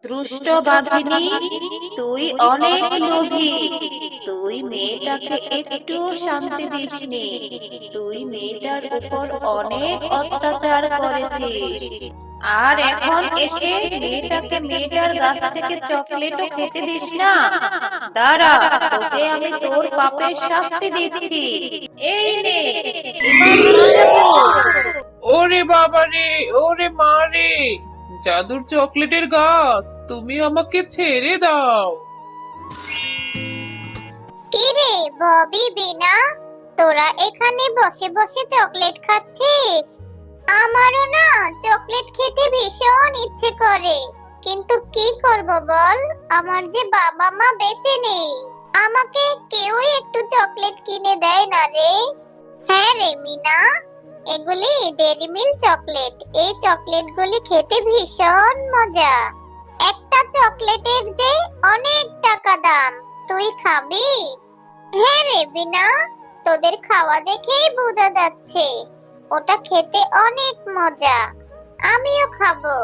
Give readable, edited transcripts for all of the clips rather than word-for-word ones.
দুষ্ট বাঘিনী, তুই অনেক লোভী। তুই মেয়েটাকে একটু শান্তি দিসনি। তুই মেয়েটার উপর অনেক অত্যাচার করেছিস, আর এখন এসে মেয়েটার গাছ থেকে চকলেটও খেতে দিস না। দাঁড়া, তোকে আমি তোর পাপের শাস্তি দিচ্ছি। এই নে, এবার মজা কর। ওরে বাবা রে, ওরে মা রে, জাদুর চকলেটের গাছ, তুমি আমাকে ছেড়ে দাও। কিরে ববি বিনা, তোরা এখানে বসে বসে চকলেট খাচ্ছিস? আমারও না চকলেট খেতে ভীষণ ইচ্ছে করে, কিন্তু কি করব বল, আমার যে বাবা মা বেঁচে নেই। আমাকে কেউই একটু চকলেট কিনে দেয় না রে। হ্যাঁ রে মিনা, এগুলি ডেইরি মিল্ক চকলেট। এই চকলেটগুলি খেতে ভীষণ মজা। একটা চকলেটের যে অনেক টাকা দাম। তুই খাবি? হ্যাঁ রে বিনা, তোদের খাওয়া দেখেই বোঝা যাচ্ছে ওটা খেতে অনেক মজা। আমিও খাবো।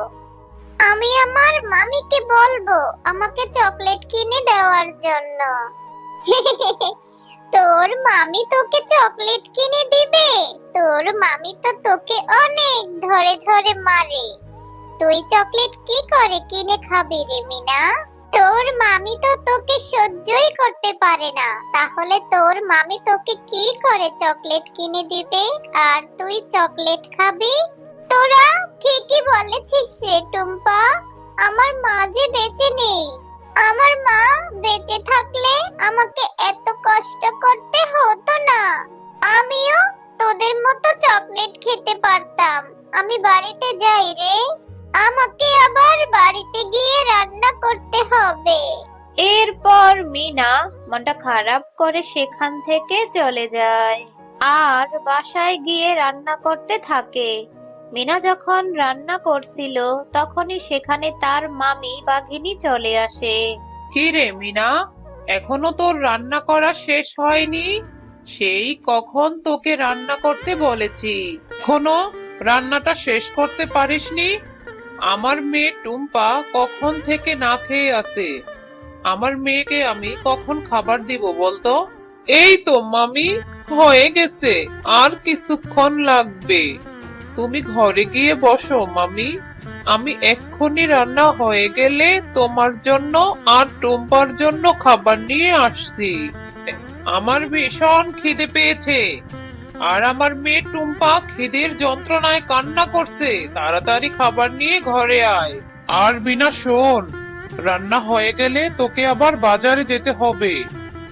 আমি আমার মামিকে বলবো আমাকে চকলেট কিনে দেওয়ার জন্য। তোর মামি তোকে চকলেট কিনে দিবে? তোর মামি তো তোকে অনেক ধরে ধরে মারে। তুই চকলেট কি করে কিনে খাবি রে মিনা? তোর মামি তো তোকে সহ্যই করতে পারে না, তাহলে তোর মামি তোকে কি করে চকলেট কিনে দিবে আর তুই চকলেট খাবি? তোরা ঠিকই বলেছিস রে টুম্পা, আমার মা যে বেঁচে নেই। আমার মা বেঁচে থাকলে আমাকে এত কষ্ট করতে হতো না। আমিও তোদের মতো চকলেট খেতে পারতাম। আমি বাড়িতে যাই রে, আমাকে আবার বাড়িতে গিয়ে রান্না করতে হবে। এরপর মিনা মনটা খারাপ করে সেখান থেকে চলে যায় আর বাসায় গিয়ে রান্না করতে থাকে। মিনা যখন রান্না করছিল তখনই সেখানে তার মামি বাঘিনী চলে আসে। কি রে মিনা, এখনো তোর রান্না করা শেষ হয়নি? সেই কখন তোকে রান্না করতে বলেছি, এখনো রান্নাটা শেষ করতে পারিসনি? আমার মেয়ে টুম্পা কখন থেকে না খেয়ে আছে। আমার মেয়েকে আমি কখন খাবার দিব বলতো? এই তো মামি, হয়ে গেছে, আর কিছুক্ষণ লাগবে। তুমি ঘরে গিয়ে বসো মামি, আমি এক্ষুনি রান্না হয়ে গেলে তোমার জন্য আর টুম্পার জন্য খাবার নিয়ে আসছি। আমার ভীষণ খিদে পেয়েছে, আর আমার মেয়ে টুম্পা খিদের যন্ত্রণায় কান্না করছে। তাড়াতাড়ি খাবার নিয়ে ঘরে আয়। আর বিনা শোন, রান্না হয়ে গেলে তোকে আবার বাজারে যেতে হবে।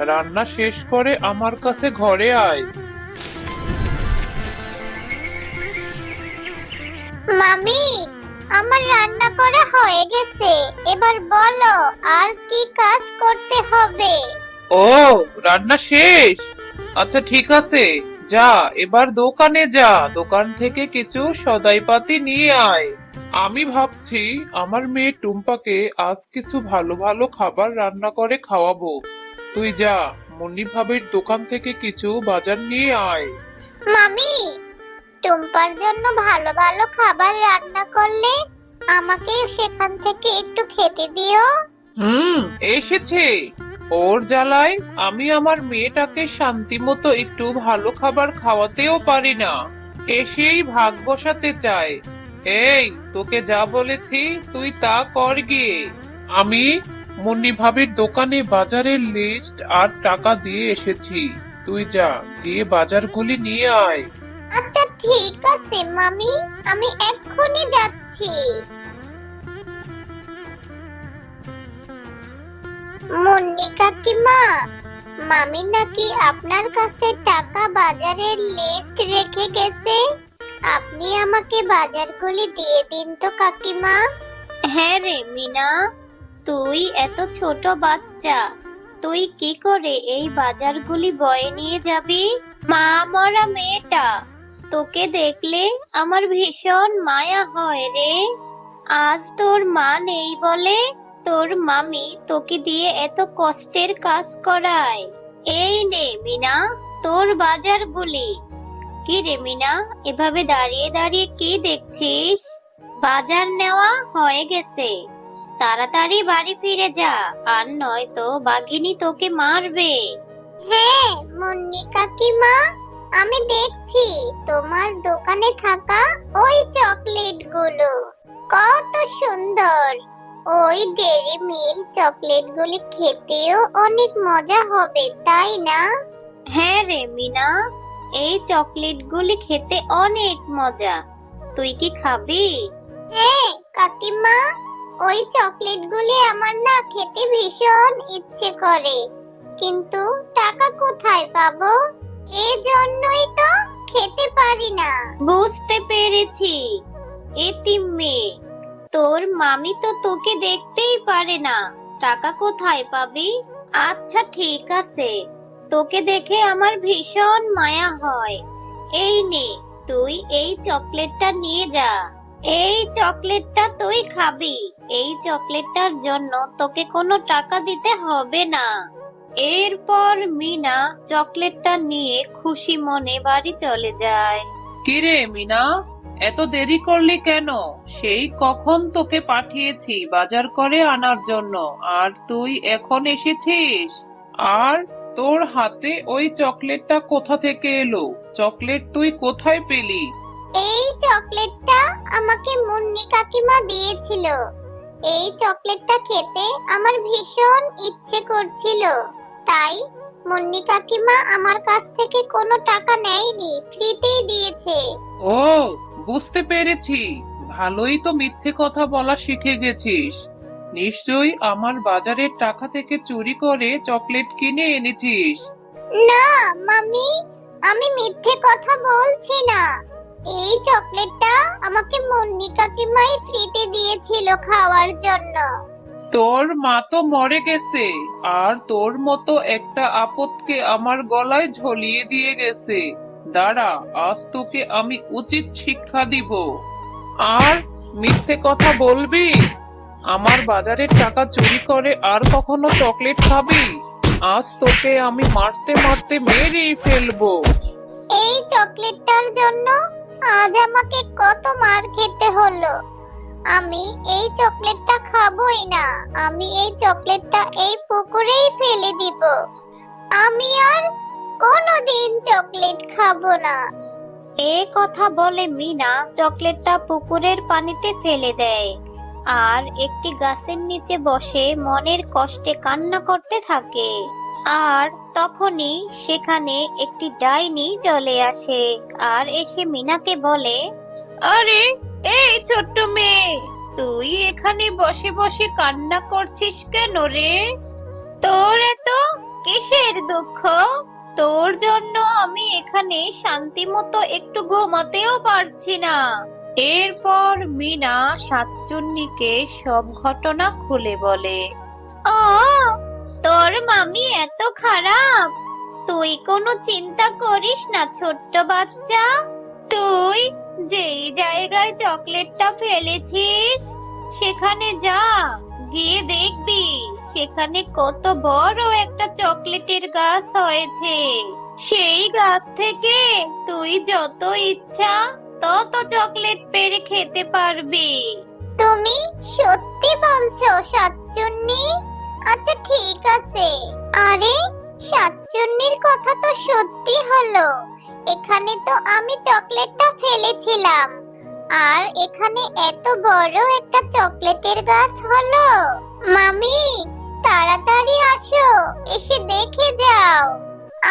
রান্না শেষ করে আমার কাছে ঘরে আয়। মামি, আমার রান্না করা হয়ে গেছে, এবার বলো আর কি কাজ করতে হবে? ও, রান্না শেষ? আচ্ছা ঠিক আছে, যা এবার দোকানে যা, দোকান থেকে কিছু সদাইপাতি নিয়ে আয়। আমি ভাবছি আমার মেয়ে টুম্পাকে আজ কিছু ভালো ভালো খাবার রান্না করে খাওয়াবো। তুই যা, মুন্নি ভাবির দোকান থেকে কিছু বাজার নিয়ে আয়। মামি, টুম্পার জন্য ভালো ভালো খাবার রান্না করলে আমাকে সেখান থেকে একটু খেতে দিও। এসেছে। ওর জ্বালায় আমি আমার মেয়েটাকে শান্তি মতো একটু ভালো খাবার খাওয়াতেও পারি না, এসেই ভাগ বসাতে চায়। এই, তোকে যা বলেছি তুই তা কর গিয়ে। আমি মুন্নি ভাবির দোকানে বাজারের লিস্ট আর টাকা দিয়ে এসেছি। তুই যা, গিয়ে বাজারগুলি নিয়ে আয়। আচ্ছা ঠিক আছে মামি, আমি এক্ষুনি যাচ্ছি। মুন্নি কাকিমা, মামি নাকি আপনার কাছে টাকা বাজারের লিস্ট রেখে গেছে। আপনি আমাকে বাজারগুলি দিয়ে দিন তো কাকিমা। হ্যাঁ রে মিনা, তুই এত ছোট বাচ্চা, তুই কি করে এই বাজারগুলি বয়ে নিয়ে যাবি? মা মরা মেয়েটা, তোকে দেখলে আমার ভীষণ মায়া হয় রে। আজ তোর মা নেই বলে তোর মামি তোকে দিয়ে এত কষ্টের কাজ করায়। এই নে মিনা, তোর বাজারগুলি। কি রে মিনা, এভাবে দাঁড়িয়ে দাঁড়িয়ে কি দেখছিস? বাজার নেওয়া হয়ে গেছে, তাড়াতাড়ি বাড়ি ফিরে যা, আর নয়তো বাঘিনী তোকে মারবে। হ্যাঁ মুন্নি কাকিমা, আমি দেখছি তোমার দোকানে থাকা ওই চকলেটগুলো কত সুন্দর। ওই ডেরি মিল্ক চকলেটগুলি খেতেও অনেক মজা হবে, তাই না? হ্যাঁ রে মিনা, এই চকলেটগুলি খেতে অনেক মজা। তুই কি খাবি? হ্যাঁ কাকিমা, ওই চকলেটগুলি আমার না খেতে ভীষণ ইচ্ছে করে, কিন্তু টাকা কোথায় পাবো? এজন্যই তো খেতে পারি না। বুঝতে পেরেছি, এতিম মেয়ে। তোর মামি তো তোকে দেখতেই পারে না, টাকা কোথায় পাবি? আচ্ছা ঠিক আছে, তোকে দেখে আমার ভীষণ মায়া হয়। এই নে, তুই এই চকলেটটা নিয়ে যা। এই চকলেটটা তুই খাবি। এই চকলেটটার জন্য তোকে কোনো টাকা দিতে হবে না। এরপর মিনা চকলেটটা নিয়ে খুশি মনে বাড়ি চলে যায়। কিরে মিনা, এত দেরি করলি কেন? সেই কখন তোকে পাঠিয়েছি বাজার করে আনার জন্য, আর তুই এখন এসেছিস? আর তোর হাতে ওই চকলেটটা কোথা থেকে এলো? চকলেট তুই কোথায় পেলি? এই চকলেটটা আমাকে মুন্নি কাকিমা দিয়েছিল। এই চকলেটটা খেতে আমার ভীষণ ইচ্ছে করছিল, তাই মুন্নি কাকিমা আমার কাছ থেকে কোনো টাকা নেয়নি, ফ্রিতেই দিয়েছে। ও, বুঝতে পেরেছি। ভালোই তো মিথ্যে কথা বলা শিখে গেছিস। নিশ্চয়ই আমার বাজারের টাকা থেকে চুরি করে চকলেট কিনে এনেছিস। না মামি, আমি মিথ্যে কথা বলছি না। এই চকলেটটা আমাকে মুন্নি কাকিমাই ফ্রিতে দিয়েছিল খাওয়ার জন্য। তোর মা তো মরে গেছে, আর তোর মতো একটা আপদকে আমার গলায় ঝুলিয়ে দিয়ে গেছে। দাঁড়া, আজ তোকে আমি উচিত শিক্ষা দিব। আর মিথ্যে কথা বলবি? আমার বাজারের টাকা চুরি করে আর কখনো চকলেট খাবি? আজ তোকে আমি মারতে মারতে মেরেই ফেলবো। এই চকলেটটার জন্য আজ আমাকে কত মার খেতে হলো। আমি এই চকলেটটা খাবোই না। আমি এই চকলেটটা এই পুকুরেই ফেলে দিব। আমি আর কোনোদিন চকলেট খাবো না। এ কথা বলে মিনা চকলেটটা পুকুরের পানিতে ফেলে দেয়, আর একটি গাছের নিচে বসে মনের কষ্টে কান্না করতে থাকে। আর তখনই সেখানে একটি ডাইনি চলে আসে, আর এসে মিনাকে বলে, আরে এই ছোট্ট মেয়ে, তুই এখানে বসে বসে কান্না করছিস কেন রে? তোর এত কিসের দুঃখ? তোর জন্য আমি এখানে শান্তি মতো একটু ঘুমাতেও পারছি না। এরপর মিনা শাকচুন্নিকে সব ঘটনা খুলে বলে। ও, তোর মামি এত খারাপ? তুই কোনো চিন্তা করিস না ছোট্ট বাচ্চা। তুই যেই জায়গায় চকলেটটা ফেলেছিস সেখানে যা, গিয়ে দেখবি সেখানে কত বড় একটা চকলেটের গাছ হয়েছে। সেই গাছ থেকে তুই যত ইচ্ছা তত চকলেট পেড়ে খেতে পারবি। তুমি সত্যি বলছো সাতচুন্নি? আচ্ছা ঠিক আছে। আরে সাতচুন্নির কথা তো সত্যি হলো। এখানে তো আমি চকলেটটা ফেলেছিলাম, আর এখানে এত বড় একটা চকলেটের গাছ হলো। মামি তাড়াতাড়ি আসো, এসে দেখে যাও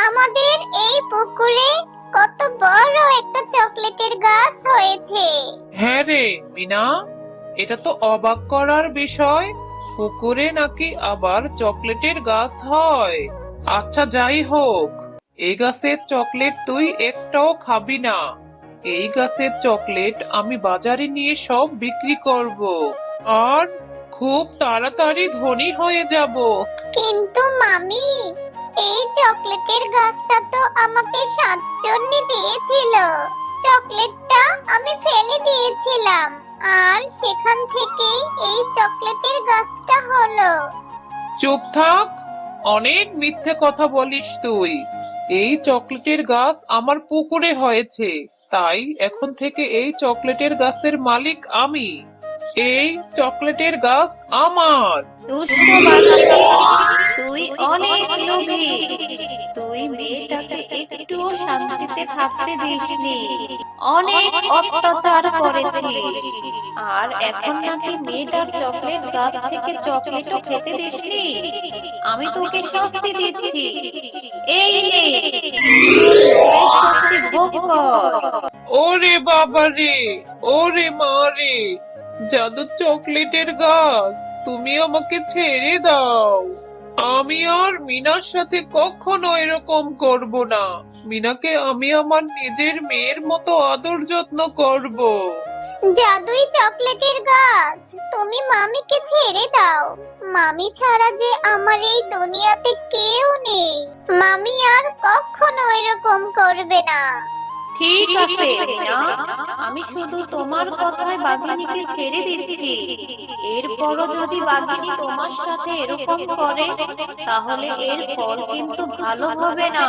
আমাদের এই পুকুরে কত বড় একটা চকলেটের গাছ হয়েছে। হ্যাঁ রে মিনা, এটা তো অবাক করার বিষয়। পুকুরে নাকি আবার চকলেটের গাছ হয়। আচ্ছা যাই হোক, এই গাছের চকলেট তুই একটাও খাবি না। এই গাছের চকলেট আমি বাজারে নিয়ে সব বিক্রি করব, আর খুব তাড়াতাড়ি ধনী হয়ে যাব। কিন্তু মামি, এই চকলেটের গাছটা তো আমাকে সাতচন্নি দিয়েছিল। চকলেটটা আমি ফেলে দিয়েছিলাম, আর সেখান থেকে এই চকলেটের গাছটা হলো। চুপ থাক, অনেক মিথ্যে কথা বলিস তুই। এই চকলেটের গাছ আমার পুকুরে হয়েছে, তাই এখন থেকে এই চকলেটের গাছের মালিক আমি। এই চকলেটের গাছ আমার। দুষ্ট বাঘিনী, তুই অনেক লোভী। তুই মেয়েটাকে একটুও শান্তিতে থাকতে দিসনি, অনেক অত্যাচার করেছিস। আর এখন নাকি মেয়েটার চকলেট গাছ থেকে চকলেটও খেতে দিসনি। আমি তোকে শাস্তি দিচ্ছি। এই নে, তোর লোভের শাস্তি ভোগ কর। ওরে বাবা রে, ওরে মা রে, জাদু চকলেটের গাছ, তুমি আমাকে ছেড়ে দাও। আমি আর মিনার সাথে কখনো এরকম করব না। মিনাকে আমি আমার নিজের মেয়ের মতো আদর যত্ন করব। জাদুই চকলেটের গাছ, তুমি মামিকে ছেড়ে দাও। মামি ছাড়া যে আমার এই দুনিয়াতে কেউ নেই। মামি আর কখনো এরকম করবে না। ঠিক আছে মিনা, আমি শুধু তোমার কথায় বাঘিনীকে ছেড়ে দিচ্ছি। এরপরও যদি বাঘিনী তোমার সাথে এরকম করে, তাহলে এর ফল কিন্তু ভালো হবে না।